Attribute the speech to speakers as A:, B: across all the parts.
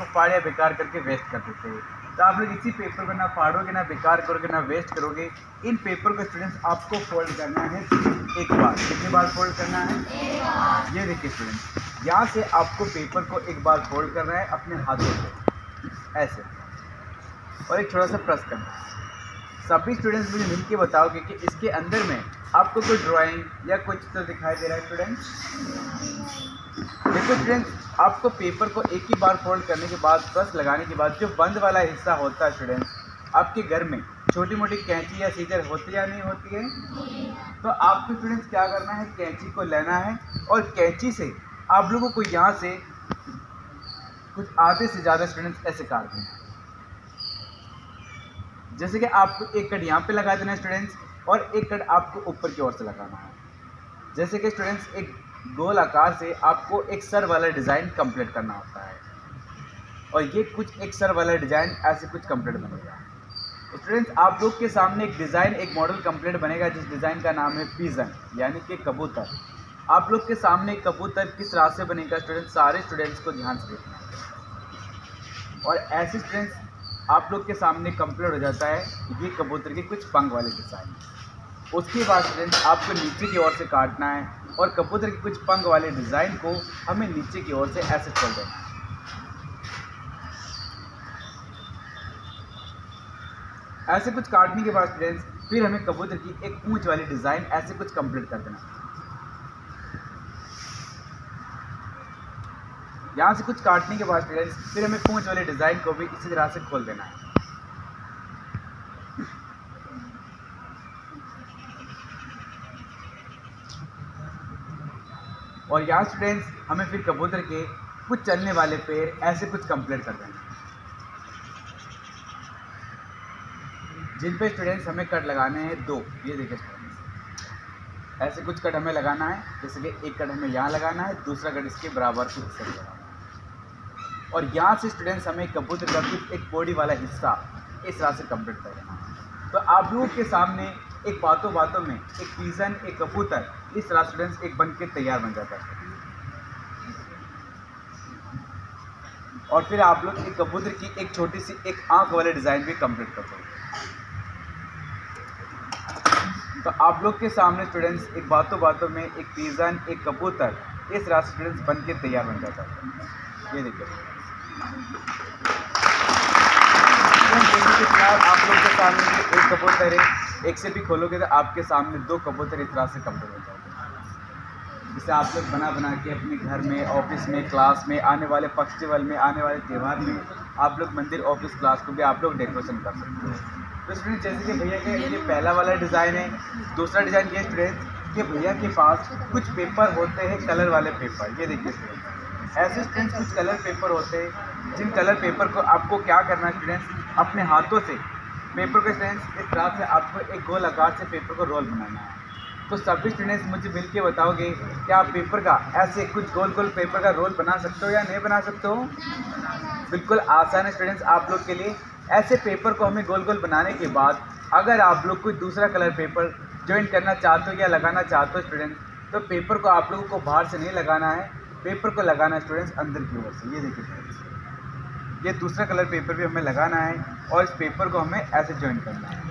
A: को फाड़ या बेकार करके वेस्ट कर देते हैं। तो आप लोग इसी पेपर को ना फाड़ोगे, ना बेकार करोगे, ना वेस्ट करोगे। इन पेपर को स्टूडेंट्स आपको फोल्ड करना है एक बार। कितनी बार फोल्ड करना है? ये देखिए स्टूडेंट्स, यहाँ से आपको पेपर को एक बार फोल्ड करना है अपने हाथों से ऐसे, और एक छोटा सा प्रेस करना है। सभी स्टूडेंट्स मुझे मिल के बताओगे कि इसके अंदर में आपको कोई ड्राइंग या कुछ तो दिखाई दे रहा है स्टूडेंट्स? देखो स्टूडेंट्स, आपको पेपर को एक ही बार फोल्ड करने के बाद, प्रेस लगाने के बाद, जो बंद वाला हिस्सा होता है स्टूडेंट्स, आपके घर में छोटी मोटी कैंची या सीजर होती है या नहीं होती है? तो आपको स्टूडेंट्स क्या करना है, कैंची को लेना है और कैंची से आप लोगों को यहाँ से कुछ आधे से ज़्यादा स्टूडेंट्स ऐसे काट देना है। जैसे कि आपको एक कट यहाँ पे लगा देना है स्टूडेंट्स, और एक कट आपको ऊपर की ओर से लगाना है। जैसे कि स्टूडेंट्स एक गोल आकार से आपको एक सर वाला डिज़ाइन कंप्लीट करना होता है, और ये कुछ एक सर वाला डिज़ाइन ऐसे कुछ कंप्लीट बनेगा। स्टूडेंट्स, आप लोग के सामने एक डिज़ाइन, एक मॉडल कंप्लीट बनेगा, जिस डिज़ाइन का नाम है पिजन, यानी कि कबूतर। आप लोग के सामने कबूतर किस तरह से बनेगा स्टूडेंट्स, सारे स्टूडेंट्स को ध्यान से देखना है। और ऐसे स्टूडेंट्स आप लोग के सामने कंप्लीट हो जाता है ये कबूतर के कुछ पंख वाले डिज़ाइन। उसके बाद स्टूडेंट्स आपको नीचे की ओर से काटना है, और कबूतर के कुछ पंख वाले डिज़ाइन को हमें नीचे की ओर से ऐसे खोल देना है। ऐसे कुछ काटने के बाद स्टूडेंट्स फिर हमें कबूतर की एक पूंछ वाली डिज़ाइन ऐसे कुछ कंप्लीट कर देना है। यहाँ से कुछ काटने के बाद स्टूडेंट्स फिर हमें पूंछ वाले डिज़ाइन को भी इसी तरह से खोल देना है। और यहाँ स्टूडेंट्स हमें फिर कबूतर के कुछ चलने वाले पैर ऐसे कुछ कंप्लीट कर देना है, जिन पे स्टूडेंट्स हमें कट लगाने हैं 2। ये देखिए स्टूडेंट्स, ऐसे कुछ कट हमें लगाना है। जैसे कि एक कट हमें यहाँ लगाना है, दूसरा कट इसके बराबर कुछ से लगाना है। और यहाँ से स्टूडेंट्स हमें कबूतर का कुछ एक बॉडी वाला हिस्सा इस तरह से कंप्लीट कर देना है। तो आप लोगों के सामने एक बातों बातों में एक पिजन, एक कबूतर इस तरह स्टूडेंट्स एक बन के तैयार बन जाता है। और फिर आप लोग एक कबूतर की एक छोटी सी एक आंख वाले डिज़ाइन भी कंप्लीट कर सकते हैं। तो आप लोग के सामने स्टूडेंट्स एक बातों बातों में एक पिजन, एक कबूतर इस तरह स्टूडेंट्स बन के तैयार बन जाता है। ये देखिए आप लोग के सामने एक कबूतर है, एक से भी खोलोगे तो आपके सामने 2 कबूतर इस तरह से कंप्लीट हो जाएंगे। जिसे आप लोग बना बना के अपने घर में, ऑफिस में, क्लास में, आने वाले फेस्टिवल में, आने वाले त्यौहार में आप लोग मंदिर, ऑफिस, क्लास को भी आप लोग डेकोरेशन कर सकते हो। तो स्टूडेंट जैसे कि भैया के ये पहला वाला डिज़ाइन है। दूसरा डिज़ाइन ये स्टूडेंट कि भैया के पास कुछ पेपर होते हैं, कलर वाले पेपर। ये देखिए स्टूडेंट, ऐसे स्टूडेंट्स कुछ कलर पेपर होते हैं, जिन कलर पेपर को आपको क्या करना है स्टूडेंट्स, अपने हाथों से पेपर को स्टूडेंट्स इस तरह से आपको एक गोल आकार से पेपर को रोल बनाना है। तो सभी स्टूडेंट्स मुझे मिल के बताओगे कि आप पेपर का ऐसे कुछ गोल गोल पेपर का रोल बना सकते हो या नहीं बना सकते हो? बिल्कुल आसान है स्टूडेंट्स आप लोग के लिए। ऐसे पेपर को हमें गोल गोल बनाने के बाद अगर आप लोग कोई दूसरा कलर पेपर ज्वाइन करना चाहते हो या लगाना चाहते हो स्टूडेंट्स, तो पेपर को आप लोगों को बाहर से नहीं लगाना है, पेपर को लगाना है स्टूडेंट्स अंदर की ओर से। ये देखिए स्टूडेंट्स, ये दूसरा कलर पेपर भी हमें लगाना है, और इस पेपर को हमें ऐसे ज्वाइन करना है,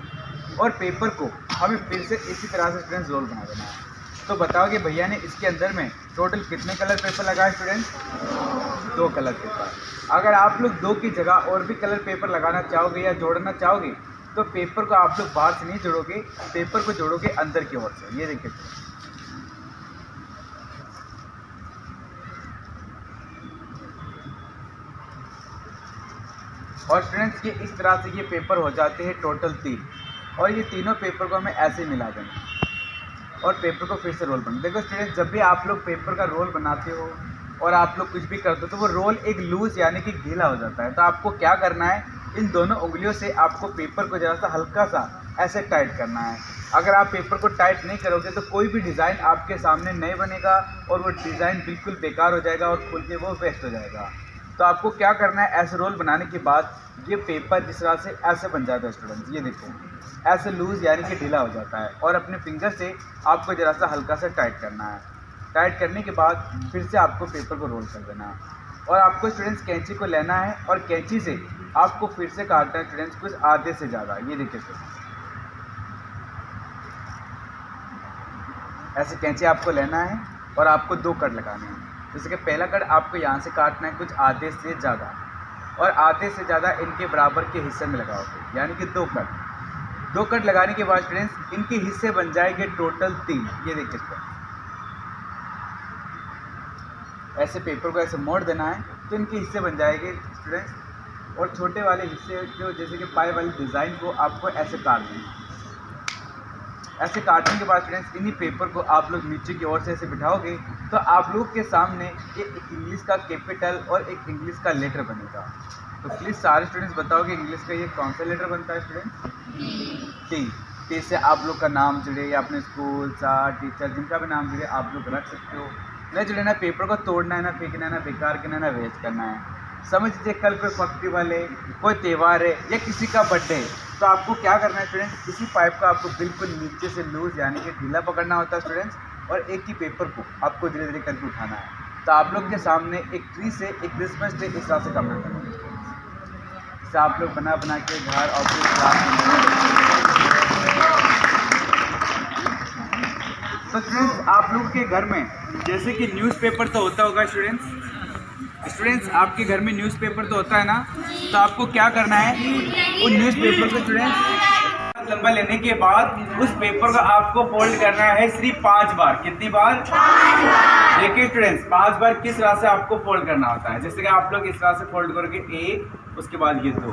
A: और पेपर को हमें फिर से इसी तरह से स्टूडेंट्स रोल बना देना है। तो बताओगे भैया ने इसके अंदर में टोटल कितने कलर पेपर लगाए स्टूडेंट्स? 2 colour paper. अगर आप लोग 2 की जगह और भी कलर पेपर लगाना चाहोगे या जोड़ना चाहोगे, तो पेपर को आप लोग बाहर से नहीं जोड़ोगे, पेपर को जोड़ोगे अंदर की ओर से। ये देखिए और स्टूडेंट्स ये इस तरह से ये पेपर हो जाते हैं टोटल 3, और ये तीनों पेपर को हमें ऐसे मिला देना और पेपर को फिर से रोल बनाना। देखो स्टूडेंट्स, जब भी आप लोग पेपर का रोल बनाते हो और आप लोग कुछ भी करते हो तो वो रोल एक लूज यानी कि ढीला हो जाता है। तो आपको क्या करना है, इन दोनों उंगलियों से आपको पेपर को ज़रा सा हल्का सा ऐसे टाइट करना है। अगर आप पेपर को टाइट नहीं करोगे तो कोई भी डिज़ाइन आपके सामने नहीं बनेगा, और वो डिज़ाइन बिल्कुल बेकार हो जाएगा और खुल के वो वेस्ट हो जाएगा। तो आपको क्या करना है, ऐसे रोल बनाने के बाद ये पेपर जिस तरह से ऐसे बन जाता है स्टूडेंट्स, ये देखो ऐसे लूज़ यानी कि ढीला हो जाता है, और अपने फिंगर से आपको ज़रा सा हल्का सा टाइट करना है। टाइट करने के बाद फिर से आपको पेपर को रोल कर देना है। और आपको स्टूडेंट्स कैंची को लेना है और कैंची से आपको फिर से काटना है स्टूडेंट्स कुछ आधे से ज़्यादा। ये देखिए स्टूडेंट्स, ऐसे कैंची आपको लेना है और आपको 2 कट लगाने हैं। जैसे कि पहला कट आपको यहाँ से काटना है कुछ आधे से ज़्यादा, और आधे से ज़्यादा इनके बराबर के हिस्से में लगाओगे, यानी कि 2 कट। 2 कट लगाने के बाद स्टूडेंट्स इनके हिस्से बन जाएंगे टोटल 3। ये देखिए स्टूडेंट्स, ऐसे पेपर को ऐसे मोड़ देना है तो इनके हिस्से बन जाएंगे स्टूडेंट्स। और छोटे वाले हिस्से जो जैसे कि पाए वाली डिज़ाइन को आपको ऐसे काट देना है। ऐसे काटने के बाद स्टूडेंट्स इन्हीं पेपर को आप लोग नीचे की ओर से ऐसे बिठाओगे तो आप लोग के सामने एक इंग्लिश का कैपिटल और एक इंग्लिश का लेटर बनेगा। तो प्लीज़ सारे स्टूडेंट्स बताओ कि इंग्लिश का ये कौन सा लेटर बनता है स्टूडेंट? टी। टी से आप लोग का नाम जुड़े या अपने स्कूल सर टीचर जिनका भी नाम जुड़े आप लोग रख सकते हो। नहीं जुड़े ना पेपर को तोड़ना है, ना फेंकना है, ना बेकार करना है, ना वेस्ट करना है। समझ लीजिए कल कोई फेस्टिवल है, कोई त्यौहार है या किसी का बर्थडे है, तो आपको क्या करना है स्टूडेंट्स, इसी पाइप को आपको बिल्कुल नीचे से लूज यानी कि ढीला पकड़ना होता है स्टूडेंट्स, और एक ही पेपर को आपको धीरे धीरे करके उठाना है। तो आप लोग के सामने एक ट्री से एक क्रिसमस ट्री इस तरह से कवर करेंगे। इससे आप लोग बना बना के घर ऑफिस क्लास में। तो स्टूडेंट्स आप लोग के घर में जैसे कि न्यूज़पेपर तो होता होगा स्टूडेंट्स आपके घर में न्यूज़पेपर तो होता है ना, तो आपको क्या करना है, उन न्यूज़पेपर को स्टूडेंट्स लंबा लेने के बाद उस पेपर को आपको फोल्ड करना है सिर्फ 5 बार। कितनी बार? 5 बार। देखिए स्टूडेंट्स 5 बार किस तरह से आपको फोल्ड करना होता है। जैसे कि आप लोग इस तरह से फोल्ड करके 1, उसके बाद ये 2।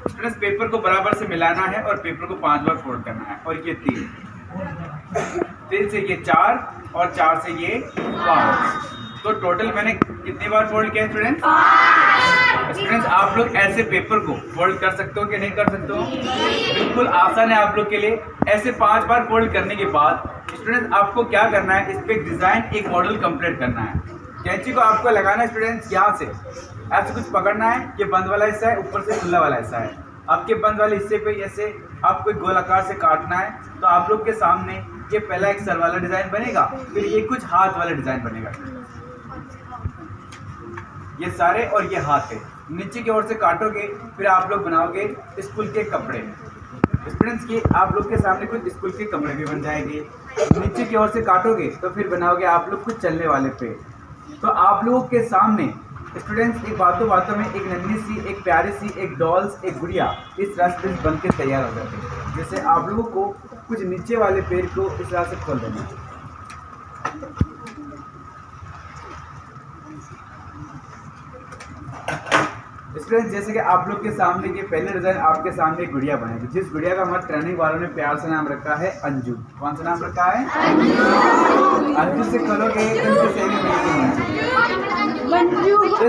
A: स्टूडेंट्स पेपर को बराबर से मिलाना है और पेपर को 5 बार फोल्ड करना है, और ये 3 से ये 4 और 4 से ये 5। तो टोटल मैंने कितनी बार फोल्ड किया स्टूडेंट्स? स्टूडेंट्स आप लोग ऐसे पेपर को फोल्ड कर सकते हो कि नहीं कर सकते हो? बिल्कुल आसान है आप लोग के लिए। ऐसे 5 बार फोल्ड करने के बाद स्टूडेंट्स आपको क्या करना है, इस पे एक डिज़ाइन एक मॉडल कंप्लीट करना है। कैंची को आपको लगाना है स्टूडेंट्स यहाँ से ऐसे कुछ पकड़ना है, ये बंद वाला हिस्सा है, ऊपर से खुला वाला हिस्सा है। आपके बंद वाले हिस्से पे ऐसे आपको एक गोलाकार से काटना है। तो आप लोग के सामने ये पहला एक सर वाला डिज़ाइन बनेगा, फिर ये कुछ हाथ वाला डिज़ाइन बनेगा। ये सारे और ये हाथ है, नीचे की ओर से काटोगे फिर आप लोग बनाओगे स्कूल के कपड़े। स्टूडेंट्स की आप लोग के सामने कुछ स्कूल के कपड़े भी बन जाएंगे। नीचे की ओर से काटोगे तो फिर बनाओगे आप लोग कुछ चलने वाले पेड़। तो आप लोगों के सामने स्टूडेंट्स एक बातों बातों में एक नन्ही सी, एक प्यारी सी, एक डॉल्स, एक गुड़िया इस तरह से बन के तैयार हो जाते हैं। जैसे आप लोगों को कुछ नीचे वाले पेड़ को इस तरह से खोल देना है। स्टूडेंट्स जैसे कि आप लोग के सामने के पहले डिजाइन आपके सामने एक गुड़िया बनेगी, जिस गुड़िया का हमारे ट्रेनिंग वालों ने प्यार से नाम रखा है अंजू। कौन सा नाम रखा है? अंजू से खोलोगे तो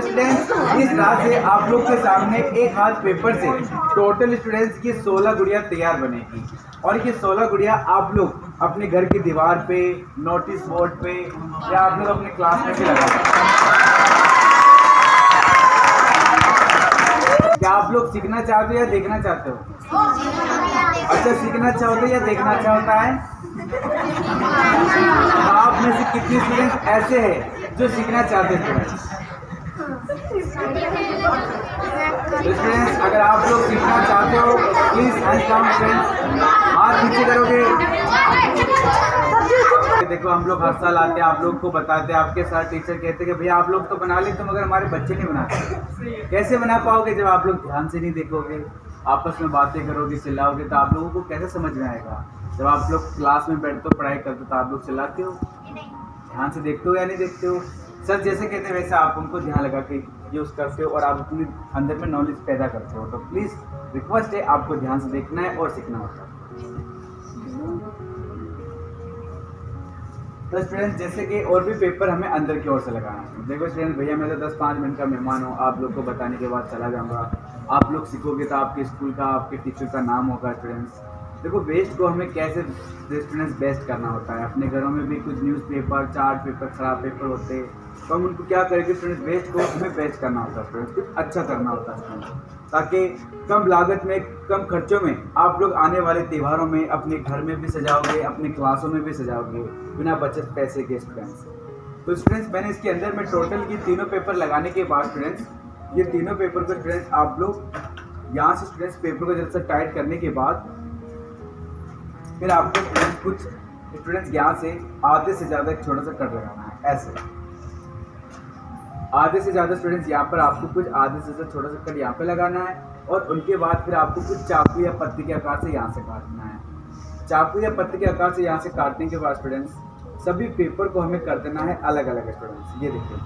A: स्टूडेंट्स इस तरह से आप लोग के सामने एक हाथ पेपर से टोटल स्टूडेंट्स की 16 गुड़िया तैयार बनेगी। और ये 16 गुड़िया आप लोग अपने घर की दीवार पे, नोटिस बोर्ड पे या आप लोग अपने क्लास में भी लगा सकते हैं। क्या आप लोग सीखना चाहते हो या देखना चाहते हो? अच्छा सीखना चाहते हो या देखना चाहता है? आप में से कितने स्टूडेंट ऐसे हैं जो सीखना चाहते हैं? स्टूडेंट्स अगर आप लोग सीखना चाहते हो प्लीज हैंड डाउन फ्रेंड्स, हाथ नीचे करोगे। देखो हम लोग हर साल आते हैं, आप लोग को बताते हैं, आपके साथ टीचर कहते हैं कि भैया आप लोग तो बना लेते मगर हमारे बच्चे नहीं बनाते। कैसे बना पाओगे जब आप लोग ध्यान से नहीं देखोगे, आपस में बातें करोगे, चिल्लाओगे, तो आप लोगों को कैसे समझ में आएगा? जब आप लोग क्लास में बैठते हो पढ़ाई करते हो तो आप लोग चिल्लाते हो, ध्यान से देखते हो या नहीं देखते हो? सर जैसे कहते हैं वैसे आप उनको ध्यान लगा के यूज़ करते हो और आप अपने अंदर में नॉलेज पैदा करते हो। तो प्लीज़ रिक्वेस्ट है आपको ध्यान से देखना है और सीखना होता है। तो स्टूडेंट्स जैसे कि और भी पेपर हमें अंदर की ओर से लगाना है। देखो स्टूडेंट भैया मैं तो 10-5 मिनट का मेहमान हूँ, आप लोग को बताने के बाद चला जाऊँगा। आप लोग सीखोगे तो आपके स्कूल का, आपके टीचर का नाम होगा। स्टूडेंट्स देखो वेस्ट को हमें कैसे स्टूडेंट्स बेस्ट करना होता है। अपने घरों में भी कुछ न्यूज़पेपर, चार्ट पेपर, खराब पेपर होते हैं, तो हम उनको क्या करेंगे स्टूडेंट्स, वेस्ट को हमें बेस्ट करना होता है। स्टूडेंट्स कुछ अच्छा करना होता है स्टूडेंट्स, ताकि कम लागत में, कम खर्चों में आप लोग आने वाले त्योहारों में अपने घर में भी सजाओगे, अपने क्लासों में भी सजाओगे बिना बचत पैसे के। स्टूडेंट्स तो स्टूडेंट्स मैंने इसके अंदर में टोटल ये तीनों पेपर लगाने के बाद स्टूडेंट्स, ये तीनों पेपर को स्टूडेंट्स आप लोग यहाँ से स्टूडेंट्स पेपर को जैसे टाइट करने के बाद फिर आपको स्टूडेंट्स कुछ स्टूडेंट्स यहाँ से आधे से ज़्यादा एक छोटा सा कट लगाना है। ऐसे आधे से ज़्यादा स्टूडेंट्स यहाँ पर आपको कुछ आधे से ज़्यादा छोटा सा कट यहाँ पे लगाना है और उनके बाद फिर आपको कुछ चाकू या पत्ती के आकार से यहाँ से काटना है। चाकू या पत्ती के आकार से यहाँ से काटने के बाद स्टूडेंट्स सभी पेपर को हमें कर देना है अलग अलग। स्टूडेंट्स ये देखिए,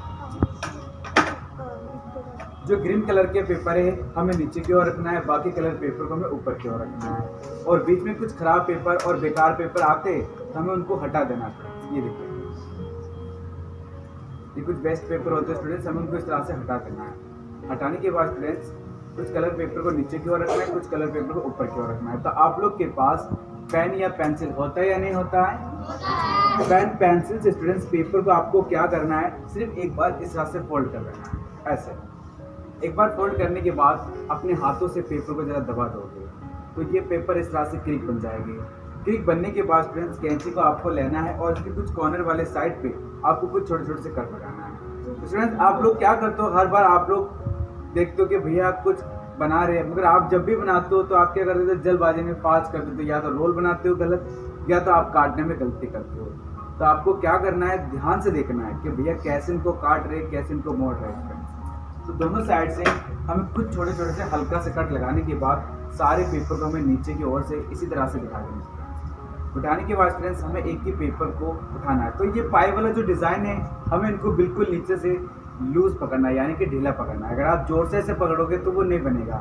A: जो ग्रीन कलर के पेपर है हमें नीचे की ओर रखना है, बाकी कलर पेपर को हमें ऊपर की ओर रखना है और बीच में कुछ खराब पेपर और बेकार पेपर आते तो हमें उनको हटा देना है। ये देखिए, ये कुछ बेस्ट पेपर होते हैं स्टूडेंट्स, हमें उनको इस तरह से हटा देना है। हटाने के बाद स्टूडेंट्स कुछ कलर पेपर को नीचे की ओर रखना है, कुछ कलर पेपर को ऊपर की ओर रखना है। तो आप लोग के पास पेन या पेंसिल होता है या नहीं होता है? पेन पेंसिल से स्टूडेंट्स पेपर को आपको क्या करना है, सिर्फ एक बार इस तरह से फोल्ड कर देना है। ऐसे एक बार फोल्ड करने के बाद अपने हाथों से पेपर को ज़रा दबा दोगे तो ये पेपर इस तरह से क्रीक बन जाएगी। क्रीक बनने के बाद स्टूडेंट्स कैंची को आपको लेना है और इसके कुछ कॉर्नर वाले साइड पे आपको कुछ छोटे छोटे से कट लगाना है। तो स्टूडेंट्स आप लोग क्या करते हो, हर बार आप लोग देखते हो कि भैया कुछ बना रहे हैं, मगर आप जब भी बनाते हो तो आप क्या करते हो, जल्दबाजी में फास्ट कर देते हो, या तो रोल बनाते हो गलत या तो आप काटने में गलती करते हो। तो आपको क्या करना है, ध्यान से देखना है कि भैया कैसे इनको काट रहे, कैसे इनको मोड़ रहे हैं। तो दोनों साइड से हमें कुछ छोटे छोटे से हल्का से कट लगाने के बाद सारे पेपर को हमें नीचे की ओर से इसी तरह से दिखा देना है। उठाने के बाद स्टूडेंट्स हमें एक ही पेपर को उठाना है। तो ये पाई वाला जो डिज़ाइन है हमें इनको बिल्कुल नीचे से लूज पकड़ना है, यानी कि ढीला पकड़ना है। अगर आप जोर से ऐसे पकड़ोगे तो वो नहीं बनेगा।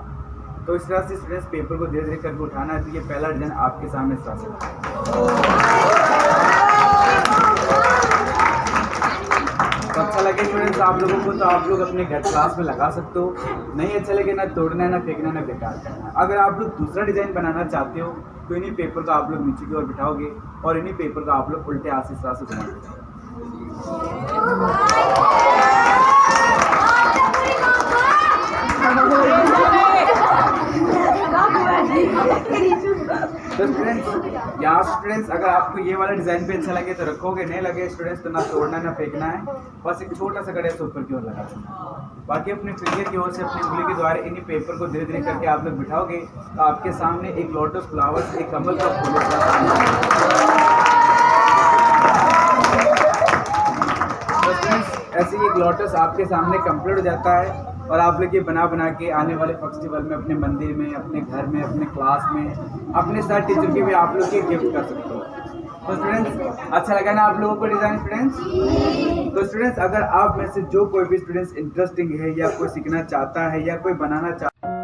A: तो इस तरह से स्टूडेंट्स पेपर को धीरे धीरे करके उठाना है। तो ये पहला डिज़ाइन आपके सामने इस तरह से। तो अच्छा लगे स्टूडेंट्स आप लोगों को तो आप लोग अपने घर क्लास में लगा सकते हो। नहीं अच्छा लगे ना तोड़ना है, ना फेंकना, ना बेकार करना है। अगर आप लोग दूसरा डिज़ाइन बनाना चाहते हो तो इन्हीं पेपर का आप लोग नीचे की ओर बिठाओगे और इन्हीं पेपर का आप लोग उल्टे हाथ से इस तरह से बनाओगे। तो स्टूडेंट्स अगर आपको ये वाला डिज़ाइन पे अच्छा लगे तो रखोगे, नहीं लगे स्टूडेंट्स तो ना तोड़ना ना फेंकना है, बस एक छोटा सा कड़े से ऊपर की ओर लगा देना। बाकी अपने फिंगर की ओर से अपनी उंगली के द्वारा इन्हीं पेपर को धीरे धीरे करके आप लोग बिठाओगे तो आपके सामने एक लोटस फ्लावर, एक कमल का फूल ऐसे ही एक लोटस आपके सामने कंप्लीट हो जाता है और आप लोग ये बना बना के आने वाले फेस्टिवल में अपने मंदिर में, अपने घर में, अपने क्लास में, अपने साथ टीचर के भी आप लोग ये गिफ्ट कर सकते हो। तो स्टूडेंट्स अच्छा लगा ना आप लोगों को डिज़ाइन स्टूडेंट्स? तो स्टूडेंट्स अगर आप में से जो कोई भी स्टूडेंट्स इंटरेस्टिंग है या कोई सीखना चाहता है या कोई बनाना चाहता है